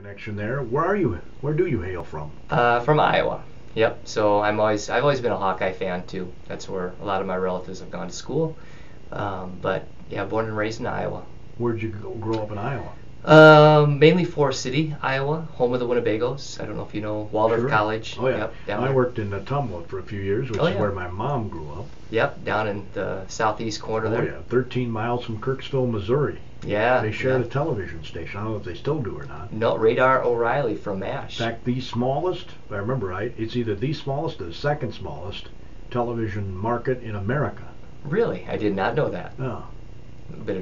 connection there. Where are you? Where do you hail from? From Iowa. Yep. So I've always been a Hawkeye fan too. That's where a lot of my relatives have gone to school. But yeah, born and raised in Iowa. Where'd you grow up in Iowa? Mainly Forest City, Iowa, home of the Winnebagos. I don't know if you know Waldorf Sure. College. Oh yeah. Yep, I worked in Tumwa for a few years, which is where my mom grew up. Yep, down in the southeast corner there. Oh yeah, 13 miles from Kirksville, Missouri. Yeah. They shared a television station. I don't know if they still do or not. No, Radar O'Reilly from MASH. In fact, the smallest, if I remember right, it's either the smallest or the second smallest television market in America. Really? I did not know that. Oh.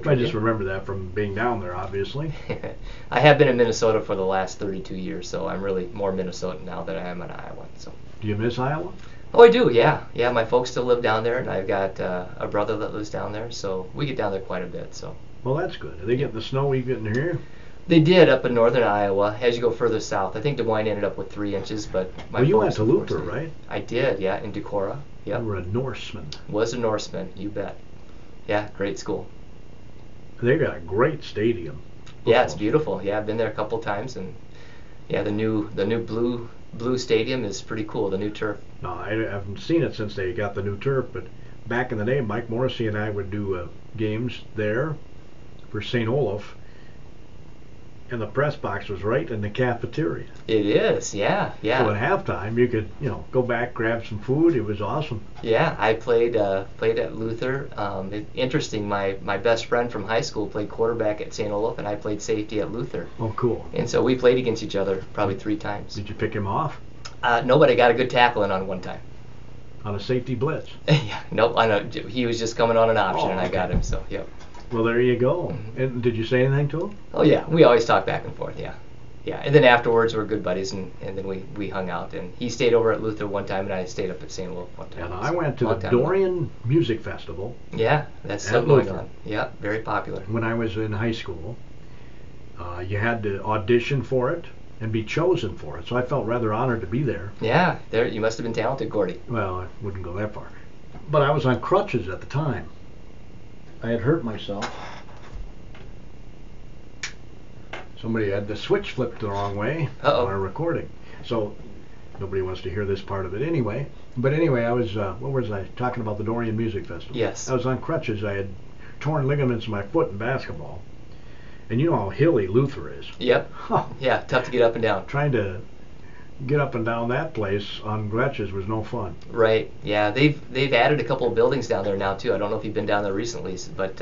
I just remember that from being down there, obviously. I have been in Minnesota for the last 32 years, so I'm really more Minnesotan now than I am an Iowan. So. Do you miss Iowa? Oh, I do, yeah. Yeah, my folks still live down there, and I've got a brother that lives down there, so we get down there quite a bit. So. Well, that's good. Are they getting the snow we getting here? They did up in northern Iowa. As you go further south, I think Des Moines ended up with 3 inches, but my you went folks, to Luther, right? I did, yeah, in Decorah. Yep. You were a Norseman. Was a Norseman, you bet. Yeah, great school. They got a great stadium. Yeah, it's beautiful. Yeah, I've been there a couple times, and yeah, the new blue stadium is pretty cool. The new turf. No, I haven't seen it since they got the new turf, but back in the day, Mike Morrissey and I would do games there for St. Olaf, and the press box was right in the cafeteria. It is, yeah, yeah. So at halftime, you could, go back, grab some food. It was awesome. Yeah, I played at Luther. Interesting. My best friend from high school played quarterback at St. Olaf, and I played safety at Luther. Oh, cool. And so we played against each other probably 3 times. Did you pick him off? Nobody got a good tackle in on one time. On a safety blitz? Yeah, nope. I know he was just coming on an option, and I got him. So, yep. Well, there you go. And did you say anything to him? Oh yeah, we always talk back and forth. Yeah, yeah. And then afterwards, we're good buddies, and then we hung out. And he stayed over at Luther one time, and I stayed up at St. Wolf one time. And I went to the Dorian Music Festival. Yeah, that's still going on. Yeah, very popular. When I was in high school, you had to audition for it and be chosen for it. So I felt rather honored to be there. Yeah, there you must have been talented, Gordy. Well, I wouldn't go that far. But I was on crutches at the time. I had hurt myself. Somebody had the switch flipped the wrong way on our recording. So nobody wants to hear this part of it anyway. But anyway, I was, what was I talking about? The Dorian Music Festival. Yes. I was on crutches. I had torn ligaments in my foot in basketball. And you know how hilly Luther is. Yep. Yeah, tough to get up and down. Trying to get up and down that place on crutches was no fun. Right. Yeah, they've added a couple of buildings down there now too. I don't know if you've been down there recently, but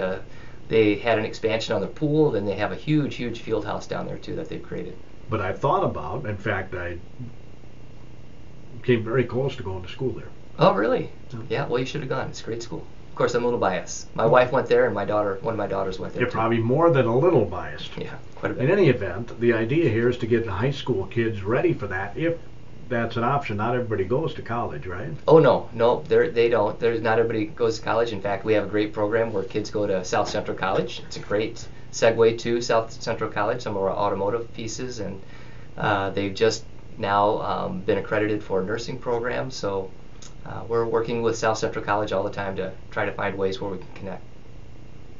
they had an expansion on their pool. Then they have a huge field house down there too that they've created. But I thought about, in fact, I came very close to going to school there. Oh, really? Yeah. Well, you should have gone. It's a great school. Of course, I'm a little biased. My wife went there, and one of my daughters went there. You're probably more than a little biased. Yeah, quite a bit. In any event, the idea here is to get the high school kids ready for that, if that's an option. Not everybody goes to college, right? Oh, no, they don't. Not everybody goes to college. In fact, we have a great program where kids go to South Central College. It's a great segue to South Central College, some of our automotive pieces, and they've just now been accredited for a nursing program, so we're working with South Central College all the time to try to find ways where we can connect.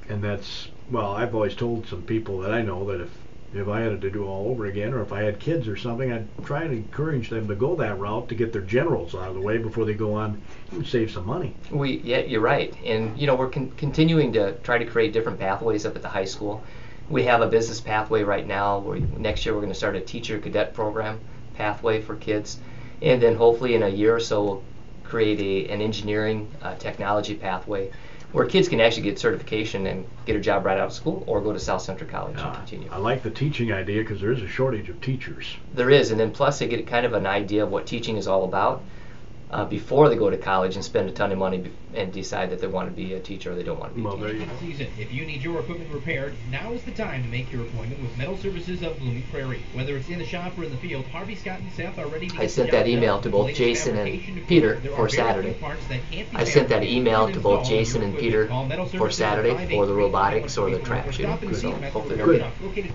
And that's, well, I've always told some people that I know that if I had to do all over again, or if I had kids or something, I'd try and encourage them to go that route to get their generals out of the way before they go on and save some money. Yeah, you're right. And we're continuing to try to create different pathways up at the high school. We have a business pathway right now where next year we're going to start a teacher cadet program pathway for kids. And then hopefully in a year or so we'll create an engineering technology pathway where kids can actually get certification and get a job right out of school or go to South Central College and continue. I like the teaching idea because there is a shortage of teachers. There is, and then plus they get kind of an idea of what teaching is all about before they go to college and spend a ton of money and decide that they want to be a teacher or they don't want to be a teacher. Season. If you need your equipment repaired, now is the time to make your appointment with Metal Services of Blooming Prairie. Whether it's in the shop or in the field, Harvey, Scott, and Seth are ready to I sent that email to both Jason and Peter for Saturday. I sent that email to both Jason and Peter for Saturday for the robotics or the trap shooting. So hopefully they'll get it.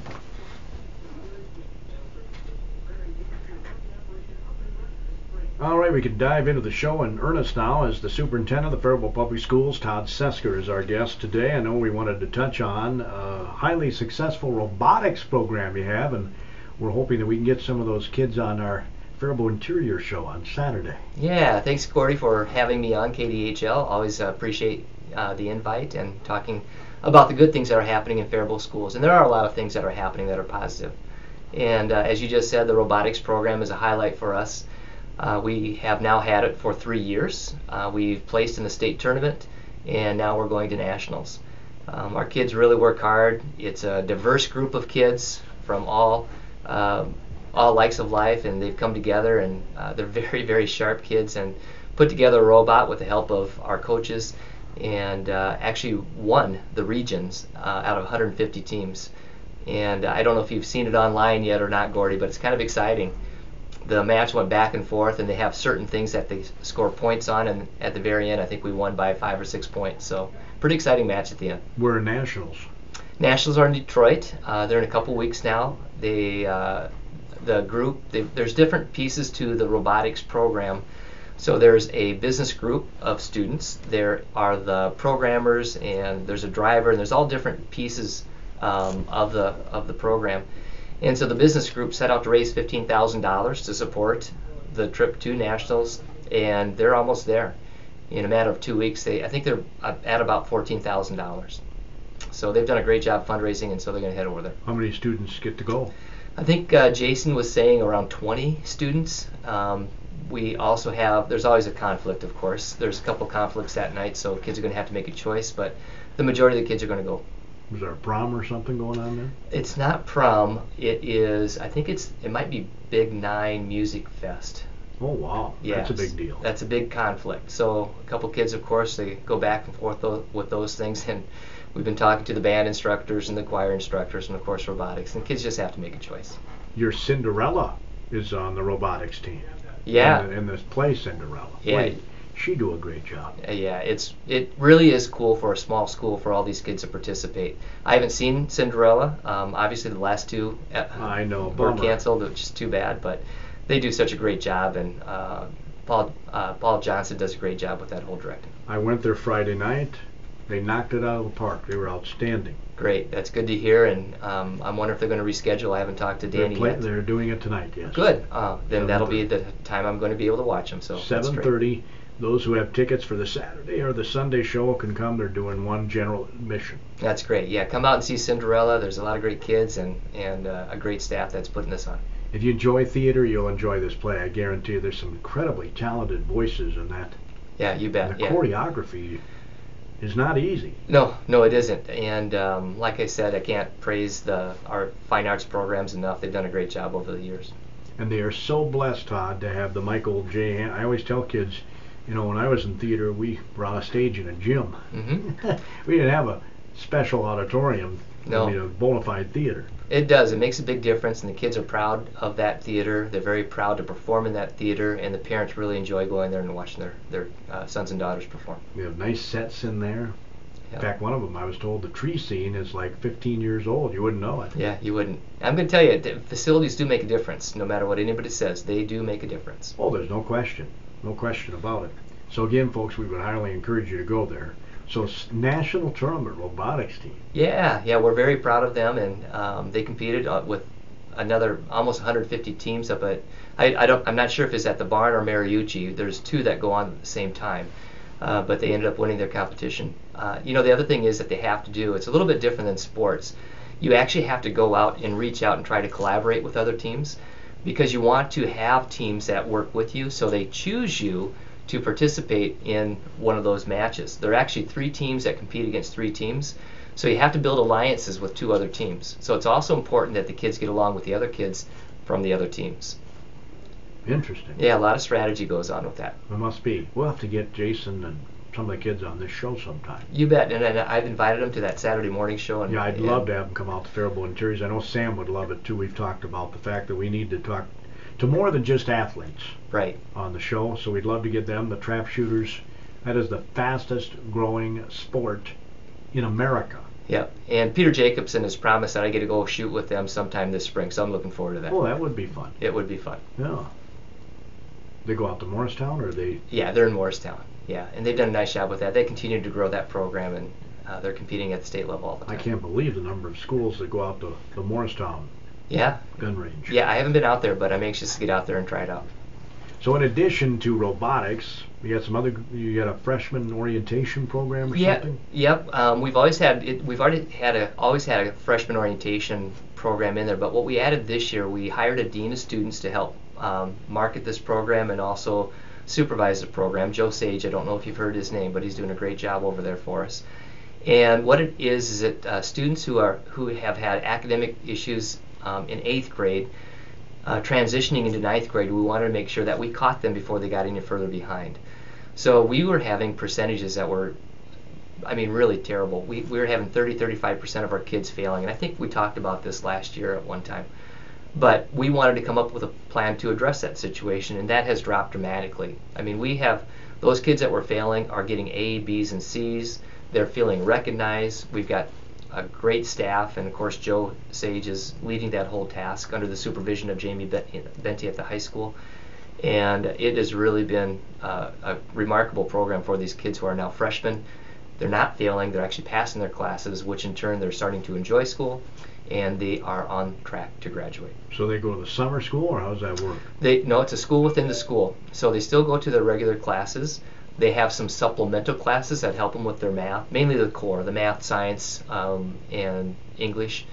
All right, we can dive into the show in earnest now as the superintendent of the Faribault Public Schools, Todd Sesker, is our guest today. I know we wanted to touch on a highly successful robotics program you have, and we're hoping that we can get some of those kids on our Faribault Interior show on Saturday. Yeah, thanks Cordy for having me on KDHL. Always appreciate the invite and talking about the good things that are happening in Faribault schools. And there are a lot of things that are happening that are positive. And as you just said, the robotics program is a highlight for us. We have now had it for 3 years. We've placed in the state tournament, and now we're going to nationals. Our kids really work hard. It's a diverse group of kids from all likes of life, and they've come together, and they're very, very sharp kids, and put together a robot with the help of our coaches, and actually won the regions out of 150 teams. And I don't know if you've seen it online yet or not, Gordy, but it's kind of exciting. The match went back and forth, and they have certain things that they score points on, and at the very end I think we won by 5 or 6 points. So pretty exciting match at the end. We're in nationals. Nationals are in Detroit. They're in a couple weeks now. The group, there's different pieces to the robotics program. So there's a business group of students. There are the programmers, and there's a driver, and there's all different pieces of the program. And so the business group set out to raise $15,000 to support the trip to nationals, and they're almost there. In a matter of 2 weeks, I think they're at about $14,000. So they've done a great job fundraising, and so they're going to head over there. How many students get to go? I think Jason was saying around 20 students. We also have, there's always a conflict, of course. There's a couple conflicts that night, so kids are going to have to make a choice, but the majority of the kids are going to go. Was there a prom or something going on there? It's not prom. It is, I think it might be Big 9 Music Fest. Oh, wow. Yes, that's a big deal. That's a big conflict. So a couple kids, of course, they go back and forth with those things, and we've been talking to the band instructors and the choir instructors and, of course, robotics, and kids just have to make a choice. Your Cinderella is on the robotics team. Yeah. In the play Cinderella. Yeah. Boy, she do a great job. Yeah, it really is cool for a small school for all these kids to participate. I haven't seen Cinderella. Obviously, the last two I know, were bummer. canceled, which is too bad, but they do such a great job, and Paul Johnson does a great job with that whole directing. I went there Friday night. They knocked it out of the park. They were outstanding. Great, that's good to hear, and I'm wondering if they're going to reschedule. I haven't talked to Danny yet. They're doing it tonight, yes. Good. Then that'll be the time I'm going to be able to watch them. So 7:30. Those who have tickets for the Saturday or the Sunday show can come. They're doing one general admission. That's great. Yeah, come out and see Cinderella. There's a lot of great kids and a great staff that's putting this on. If you enjoy theater, you'll enjoy this play. I guarantee you. There's some incredibly talented voices in that. Yeah, you bet. And the choreography is not easy. No, it isn't. And like I said, I can't praise our fine arts programs enough. They've done a great job over the years. And they are so blessed, Todd, to have the Michael J. I always tell kids, you know, when I was in theater, we were on a stage in a gym. Mm-hmm. We didn't have a special auditorium. No. I mean, a bona fide theater. It does. It makes a big difference, and the kids are proud of that theater. They're very proud to perform in that theater, and the parents really enjoy going there and watching their sons and daughters perform. We have nice sets in there. Yep. In fact, one of them, I was told the tree scene is like 15 years old. You wouldn't know it. Yeah, you wouldn't. I'm going to tell you, the facilities do make a difference. No matter what anybody says, they do make a difference. Oh, there's no question. No question about it. So again, folks, we would highly encourage you to go there. So National Tournament Robotics Team. Yeah, we're very proud of them, and they competed with another almost 150 teams up at. I'm not sure if it's at the barn or Mariucci. There's two that go on at the same time, but they ended up winning their competition. The other thing is that they have to do. It's a little bit different than sports. You actually have to go out and reach out and try to collaborate with other teams, because you want to have teams that work with you. So they choose you to participate in one of those matches. There are actually 3 teams that compete against 3 teams, so you have to build alliances with 2 other teams. So it's also important that the kids get along with the other kids from the other teams. Interesting. Yeah, a lot of strategy goes on with that. It must be. We'll have to get Jason and some of the kids on this show sometime. You bet, and I've invited them to that Saturday morning show. And, yeah, I'd love to have them come out to Faribault Interiors. I know Sam would love it too. We've talked about the fact that we need to talk to more than just athletes on the show, so we'd love to get them. The trap shooters, that is the fastest growing sport in America. Yep, and Peter Jacobson has promised that I get to go shoot with them sometime this spring, so I'm looking forward to that. Oh, that would be fun. It would be fun. Yeah. They go out to Morristown, or they? Yeah, they're in Morristown. Yeah, and they've done a nice job with that. They continue to grow that program, and they're competing at the state level all the time. I can't believe the number of schools that go out to Morristown Yeah. gun range. Yeah, I haven't been out there, but I'm anxious to get out there and try it out. So in addition to robotics, you got a freshman orientation program or something? Yep. We've always had it. We've always had a freshman orientation program in there. But what we added this year, we hired a dean of students to help market this program and also supervise the program. Joe Sage. I don't know if you've heard his name, but he's doing a great job over there for us. And what it is that students who have had academic issues in 8th grade. Transitioning into 9th grade, we wanted to make sure that we caught them before they got any further behind. So we were having percentages that were, really terrible. We were having 35% of our kids failing, and I think we talked about this last year at one time. But we wanted to come up with a plan to address that situation, and that has dropped dramatically. We have those kids that were failing are getting A, B's, and C's. They're feeling recognized. We've got a great staff, and of course Joe Sage is leading that whole task under the supervision of Jamie Benty at the high school, and it has really been a remarkable program for these kids who are now freshmen. They're not failing, they're actually passing their classes, which in turn they're starting to enjoy school, and they are on track to graduate. So they go to the summer school, or how does that work? No, it's a school within the school, so they still go to their regular classes. They have some supplemental classes that help them with their math, mainly the core, the math, science, and English,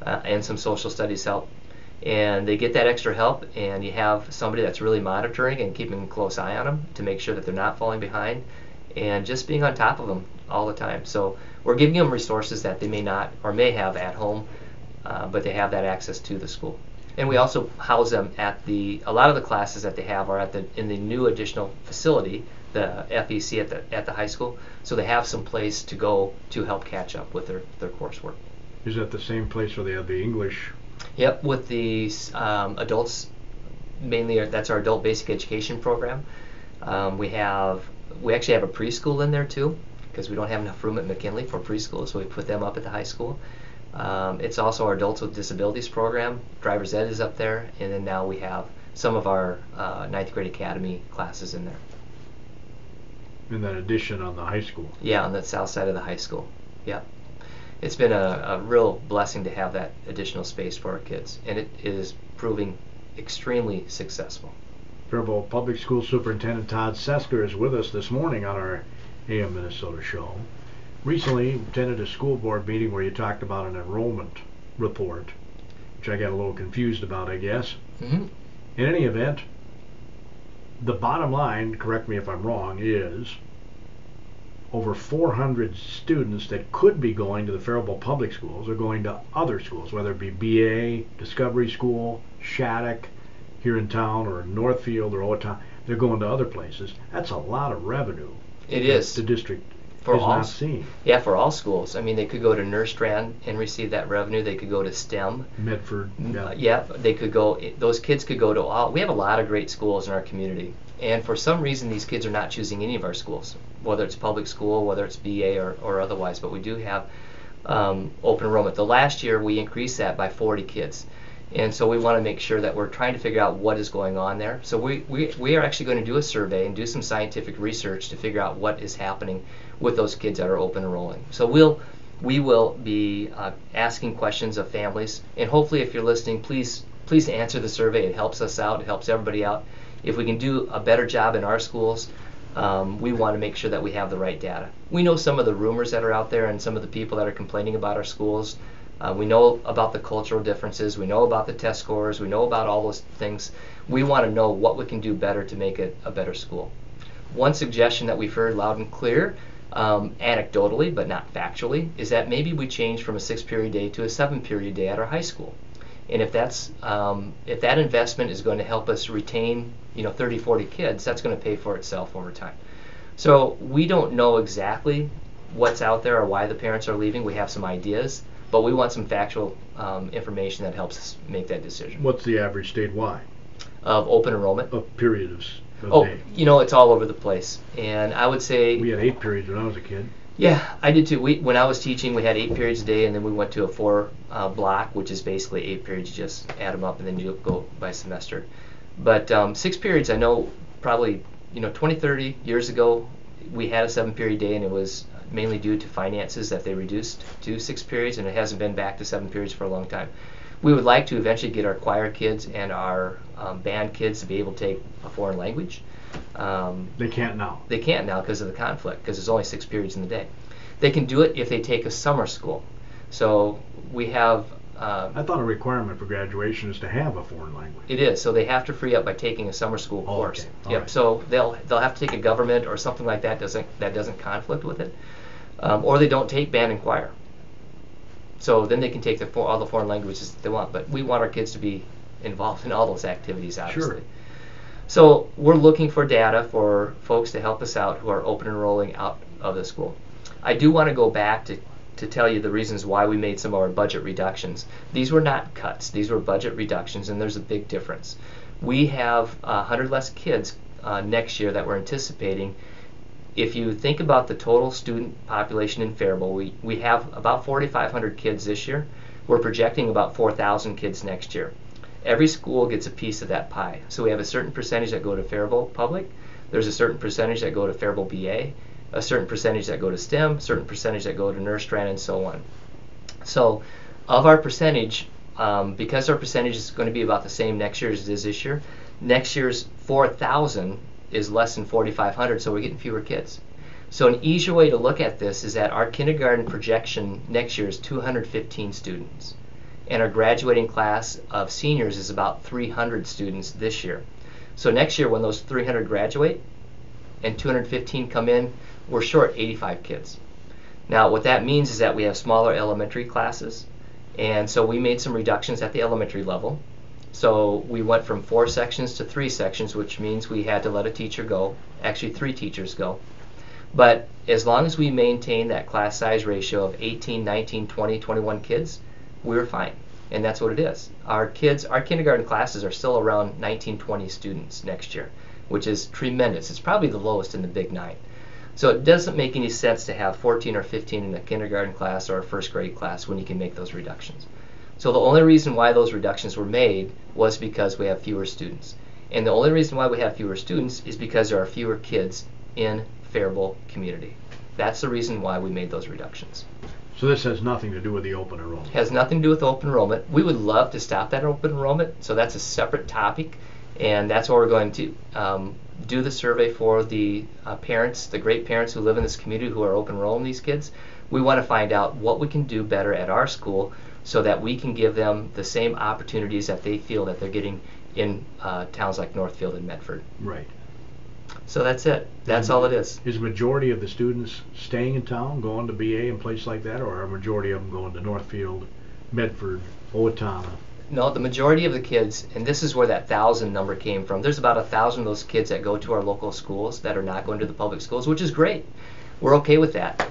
and some social studies help. And they get that extra help, and you have somebody that's really monitoring and keeping a close eye on them to make sure that they're not falling behind, and just being on top of them all the time. So we're giving them resources that they may not or may have at home, but they have that access to the school. And we also house them at a lot of the classes that they have are in the new additional facility, the FEC at the high school, so they have some place to go to help catch up with their coursework. Is that the same place where they have the English? Yep, with the adults, mainly that's our adult basic education program. We actually have a preschool in there too, because we don't have enough room at McKinley for preschool, so we put them up at the high school. It's also our adults with disabilities program. Driver's ed is up there, and then now we have some of our 9th grade academy classes in there. In that addition on the high school? Yeah, on the south side of the high school. Yeah. It's been a real blessing to have that additional space for our kids, and it is proving extremely successful. Faribault Public School Superintendent Todd Sesker is with us this morning on our AM Minnesota show. Recently attended a school board meeting where you talked about an enrollment report, which I got a little confused about, I guess. Mm-hmm. In any event, the bottom line, correct me if I'm wrong, is over 400 students that could be going to the Faribault Public Schools are going to other schools, whether it be BA, Discovery School, Shattuck, here in town, or Northfield, or Owatonna. They're going to other places. That's a lot of revenue. It is. The district for is all, not seeing. Yeah, for all schools. They could go to Nerstrand and receive that revenue. They could go to STEM. Medford. Yeah, they could go. Those kids could go to all. We have a lot of great schools in our community, and for some reason, these kids are not choosing any of our schools, whether it's public school, whether it's BA or otherwise. But we do have open enrollment. The last year, we increased that by 40 kids. And so we want to make sure that we're trying to figure out what is going on there. So we are actually going to do a survey and do some scientific research to figure out what is happening with those kids that are open enrolling. So we will be asking questions of families, and hopefully if you're listening, please answer the survey. It helps us out. It helps everybody out. If we can do a better job in our schools, we want to make sure that we have the right data. We know some of the rumors that are out there and some of the people that are complaining about our schools. We know about the cultural differences. We know about the test scores. We know about all those things. We want to know what we can do better to make it a better school. One suggestion that we've heard loud and clear, anecdotally but not factually, is that maybe we change from a 6-period day to a 7-period day at our high school. And if that investment is going to help us retain 30, 40 kids, that's going to pay for itself over time. So we don't know exactly what's out there or why the parents are leaving. We have some ideas, but we want some factual information that helps us make that decision. What's the average statewide of open enrollment? A period of day. It's all over the place. And I would say we had 8 periods when I was a kid. Yeah, I did too. When I was teaching, we had 8 periods a day, and then we went to a 4 block, which is basically 8 periods. You just add them up, and then you go by semester. But 6 periods, I know probably 20, 30 years ago, we had a 7-period day, and it was mainly due to finances that they reduced to 6 periods, and it hasn't been back to 7 periods for a long time. We would like to eventually get our choir kids and our band kids to be able to take a foreign language. They can't now. They can't now because of the conflict, because there's only 6 periods in the day. They can do it if they take a summer school. So we have... I thought a requirement for graduation is to have a foreign language. It is. So they have to free up by taking a summer school course. Okay. Yep. Right. So they'll have to take a government or something like that doesn't conflict with it, or they don't take band and choir. So then they can take all the foreign languages that they want. But we want our kids to be involved in all those activities, obviously. Sure. So we're looking for data for folks to help us out who are open enrolling out of the school. I do want to go back to tell you the reasons why we made some of our budget reductions. These were not cuts, these were budget reductions, and there's a big difference. We have 100 less kids next year that we're anticipating. If you think about the total student population in Faribault, we have about 4,500 kids this year. We're projecting about 4,000 kids next year. Every school gets a piece of that pie. So we have a certain percentage that go to Faribault Public, there's a certain percentage that go to Faribault BA, a certain percentage that go to STEM, certain percentage that go to Nurse Strand, and so on. So of our percentage, because our percentage is going to be about the same next year as it is this year, next year's 4,000 is less than 4,500, so we're getting fewer kids. So an easier way to look at this is that our kindergarten projection next year is 215 students, and our graduating class of seniors is about 300 students this year. So next year when those 300 graduate and 215 come in, we're short 85 kids. Now what that means is that we have smaller elementary classes, and so we made some reductions at the elementary level. So we went from 4 sections to 3 sections, which means we had to let a teacher go, actually 3 teachers go. But as long as we maintain that class size ratio of 18, 19, 20, 21 kids, we were fine. And that's what it is. Our kindergarten classes are still around 19, 20 students next year, which is tremendous. It's probably the lowest in the Big 9. So it doesn't make any sense to have 14 or 15 in a kindergarten class or a first grade class when you can make those reductions. So the only reason why those reductions were made was because we have fewer students. And the only reason why we have fewer students is because there are fewer kids in Faribault community. That's the reason why we made those reductions. So this has nothing to do with the open enrollment? It has nothing to do with open enrollment. We would love to stop that open enrollment, so that's a separate topic, and that's why we're going to do the survey for the parents, the great parents who live in this community who are open enrolling these kids. We want to find out what we can do better at our school so that we can give them the same opportunities that they feel that they're getting in towns like Northfield and Medford. Right. So that's it. That's all it is. Is the majority of the students staying in town, going to BA and places like that, or are a majority of them going to Northfield, Medford, Owatonna? No, the majority of the kids, and this is where that 1,000 number came from, there's about 1,000 of those kids that go to our local schools that are not going to the public schools, which is great. We're okay with that,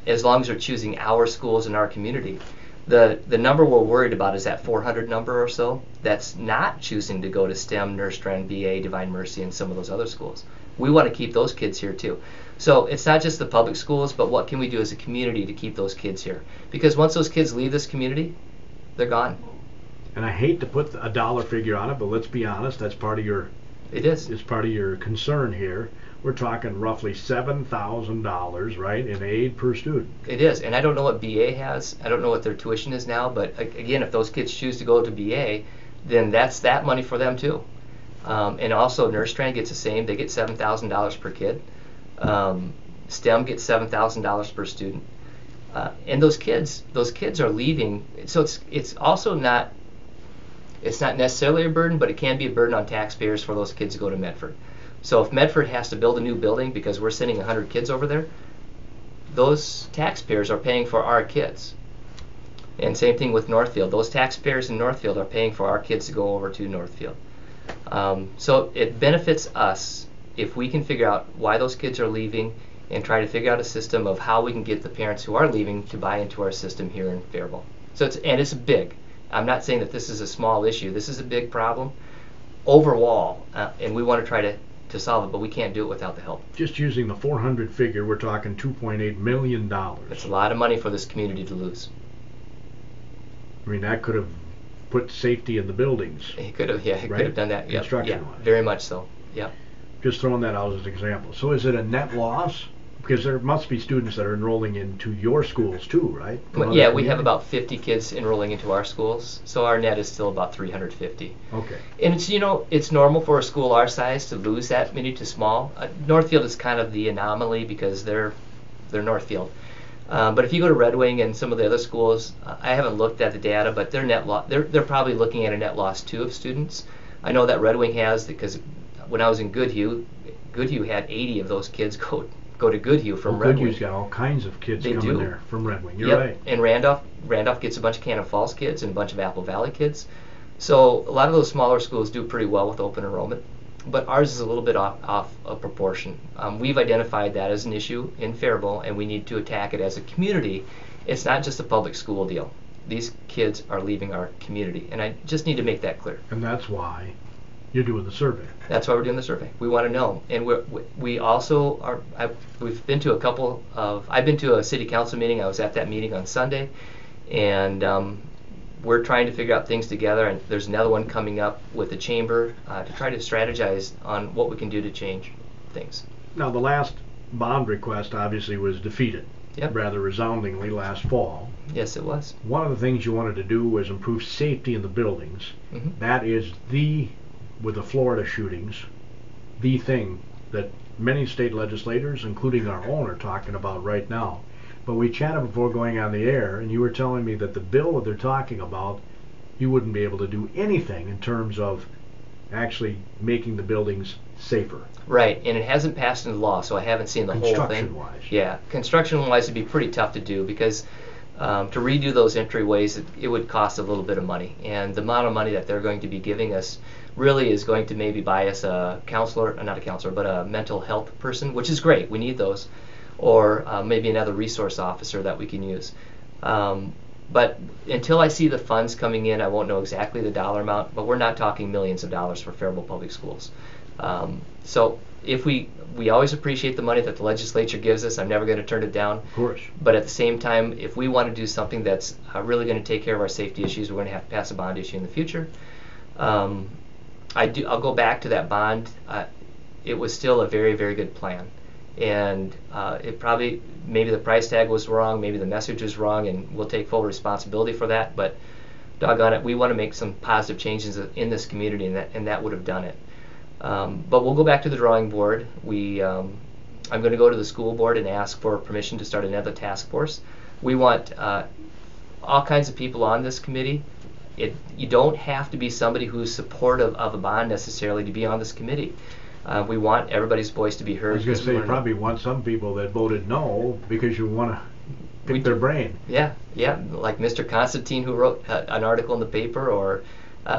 as long as they're choosing our schools in our community. The number we're worried about is that 400 number or so that's not choosing to go to STEM, Nurse Strand, BA, Divine Mercy, and some of those other schools. We want to keep those kids here too. So it's not just the public schools, but what can we do as a community to keep those kids here? Because once those kids leave this community, they're gone. And I hate to put a dollar figure on it, but let's be honest, that's part of your... It is. It's part of your concern here. We're talking roughly $7,000, right, in aid per student. It is, and I don't know what BA has. I don't know what their tuition is now, but again, if those kids choose to go to BA, then that's that money for them too. And also Nurse Strand gets the same. They get $7,000 per kid. STEM gets $7,000 per student. And those kids are leaving. So it's also not, it's not necessarily a burden, but it can be a burden on taxpayers for those kids to go to Medford. So if Medford has to build a new building because we're sending 100 kids over there, those taxpayers are paying for our kids. And same thing with Northfield. Those taxpayers in Northfield are paying for our kids to go over to Northfield. So it benefits us if we can figure out why those kids are leaving and try to figure out a system of how we can get the parents who are leaving to buy into our system here in Faribault. So it's big. I'm not saying that this is a small issue. This is a big problem overall, and we want to try to solve it, but we can't do it without the help. Just using the 400 figure, we're talking $2.8 million. That's a lot of money for this community to lose. I mean, that could have put safety in the buildings. It could have, yeah, it right? could have done that. Yep, Construction yeah, wise. very much so. Yeah. Just throwing that out as an example. So is it a net loss Because there must be students that are enrolling into your schools too, right? From Yeah, other we have communities? about 50 kids enrolling into our schools, so our net is still about 350. Okay. And it's, it's normal for a school our size to lose that many to small. Northfield is kind of the anomaly because they're Northfield. But if you go to Red Wing and some of the other schools, I haven't looked at the data, but their they're probably looking at a net loss too of students. I know that Red Wing has, because when I was in Goodhue had 80 of those kids go to Goodhue from Red Wing. Goodhue's got all kinds of kids They coming do. there from Red Wing. You're Yep. right. And Randolph gets a bunch of Cannon Falls kids and a bunch of Apple Valley kids. So a lot of those smaller schools do pretty well with open enrollment, but ours is a little bit off of proportion. We've identified that as an issue in Faribault, and we need to attack it as a community. It's not just a public school deal. These kids are leaving our community, and I just need to make that clear. And that's why you're doing the survey. That's why we're doing the survey. We want to know, and we also are. We've been to a couple of. I've been to a city council meeting. I was at that meeting on Sunday, and we're trying to figure out things together. And there's another one coming up with the chamber to try to strategize on what we can do to change things. Now, the last bond request obviously was defeated Yep. rather resoundingly last fall. Yes, it was. One of the things you wanted to do was improve safety in the buildings. Mm-hmm. That is with the Florida shootings, the thing that many state legislators, including our own, are talking about right now. But we chatted before going on the air, and you were telling me that the bill that they're talking about, you wouldn't be able to do anything in terms of actually making the buildings safer. Right, and it hasn't passed into law, so I haven't seen the whole thing. Construction-wise. Yeah, construction-wise, it'd be pretty tough to do because to redo those entryways, it would cost a little bit of money, and the amount of money that they're going to be giving us really is going to maybe buy us a counselor, not a counselor, but a mental health person, which is great. We need those, or maybe another resource officer that we can use. But until I see the funds coming in, I won't know exactly the dollar amount, but we're not talking millions of dollars for Faribault Public Schools. So if we always appreciate the money that the legislature gives us. I'm never going to turn it down. Of course. But at the same time, if we want to do something that's really going to take care of our safety issues, we're going to have to pass a bond issue in the future. I'll go back to that bond. It was still a very, very good plan. And it probably, maybe the price tag was wrong, maybe the message was wrong, and we'll take full responsibility for that. But doggone it, we want to make some positive changes in this community, and that would have done it. But we'll go back to the drawing board. I'm going to go to the school board and ask for permission to start another task force. We want all kinds of people on this committee. You don't have to be somebody who's supportive of a bond necessarily to be on this committee. We want everybody's voice to be heard. I was going to say, you probably want some people that voted no because you want to pick their brain. Yeah, like Mr. Constantine, who wrote an article in the paper, or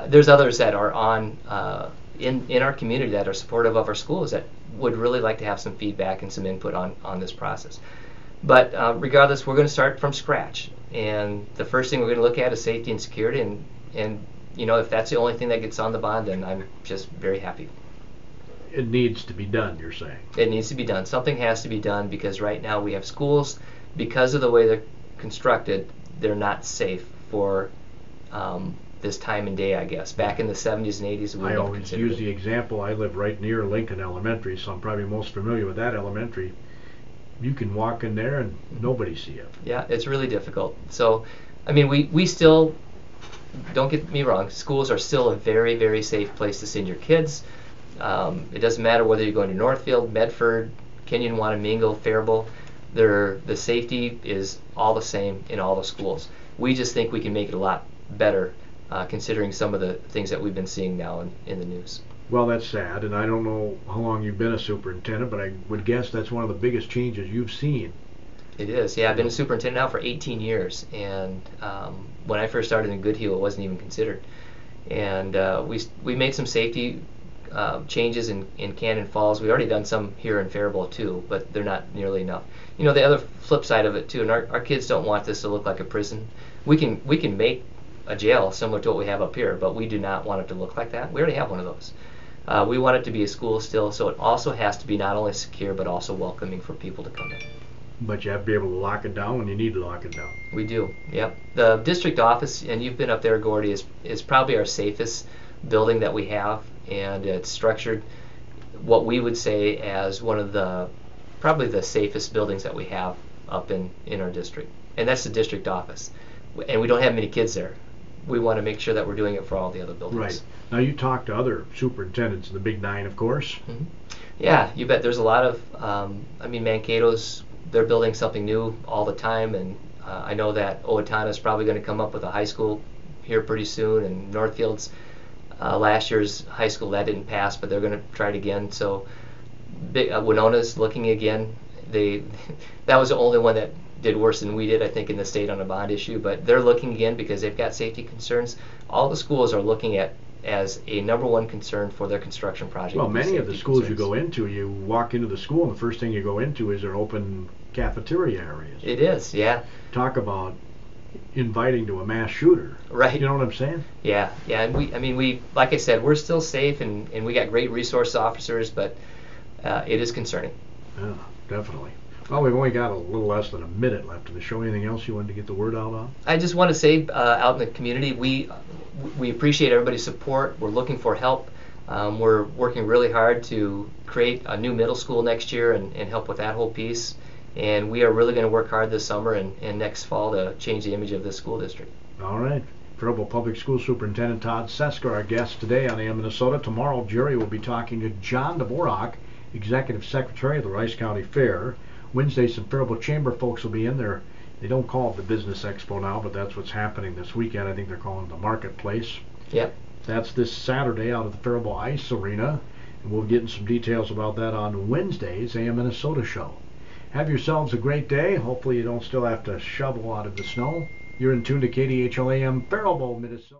there's others that are on in our community that are supportive of our schools that would really like to have some feedback and some input on this process. But regardless, we're going to start from scratch, and the first thing we're going to look at is safety and security, and if that's the only thing that gets on the bond, then I'm just very happy. It needs to be done, you're saying. It needs to be done. Something has to be done because right now we have schools, because of the way they're constructed, they're not safe for this time and day, I guess. Back in the 70s and 80s, we I always use the example, I live right near Lincoln Elementary, so I'm probably most familiar with that elementary. You can walk in there and nobody see it. Yeah, it's really difficult. So, I mean, we still, don't get me wrong, schools are still a very, very safe place to send your kids. It doesn't matter whether you're going to Northfield, Medford, Kenyon, Wanamingo, Faribault. The safety is all the same in all the schools. We just think we can make it a lot better, considering some of the things that we've been seeing now in the news. Well, that's sad, and I don't know how long you've been a superintendent, but I would guess that's one of the biggest changes you've seen. It is, yeah. I've been a superintendent now for 18 years, and when I first started in Goodhue, it wasn't even considered. And we made some safety changes in Cannon Falls. We've already done some here in Faribault too, but they're not nearly enough. The other flip side of it too, and our kids don't want this to look like a prison. We can make a jail similar to what we have up here, but we do not want it to look like that. We already have one of those. We want it to be a school still, so it also has to be not only secure but also welcoming for people to come in. But you have to be able to lock it down when you need to lock it down. We do, yep. The district office, and you've been up there, Gordy, is probably our safest building that we have, and it's structured what we would say as one of the probably the safest buildings that we have up in our district, and that's the district office. And we don't have many kids there. We want to make sure that we're doing it for all the other buildings. Right. Now you talk to other superintendents of the Big Nine, of course. Mm-hmm. Yeah, you bet. There's a lot of, Mankato's, they're building something new all the time, and I know that Owatonna is probably going to come up with a high school here pretty soon, and Northfield's last year's high school, that didn't pass, but they're going to try it again. So Winona's looking again. That was the only one that did worse than we did, I think, in the state on a bond issue, but they're looking again because they've got safety concerns. All the schools are looking at as a number one concern for their construction project. Well, many of the schools you concerns. go into, you walk into the school and the first thing you go into is their open cafeteria areas. It is, yeah. Talk about inviting to a mass shooter. Right. You know what I'm saying? Yeah, and we, like I said, we're still safe, and we got great resource officers, but it is concerning. Yeah, definitely. Well, we've only got a little less than a minute left of the show. Anything else you wanted to get the word out on? I just want to say, out in the community, we appreciate everybody's support. We're looking for help. We're working really hard to create a new middle school next year and help with that whole piece. And we are really going to work hard this summer and next fall to change the image of this school district. All right. Faribault Public School Superintendent Todd Sesker, our guest today on AM Minnesota. Tomorrow, Jerry will be talking to John Dvorak, Executive Secretary of the Rice County Fair. Wednesday, some Faribault Chamber folks will be in there. They don't call it the Business Expo now, but that's what's happening this weekend. I think they're calling it the Marketplace. Yep. That's this Saturday out at the Faribault Ice Arena, and we'll get into some details about that on Wednesday's AM Minnesota show. Have yourselves a great day. Hopefully you don't still have to shovel out of the snow. You're in tune to KDHL AM Faribault, Minnesota.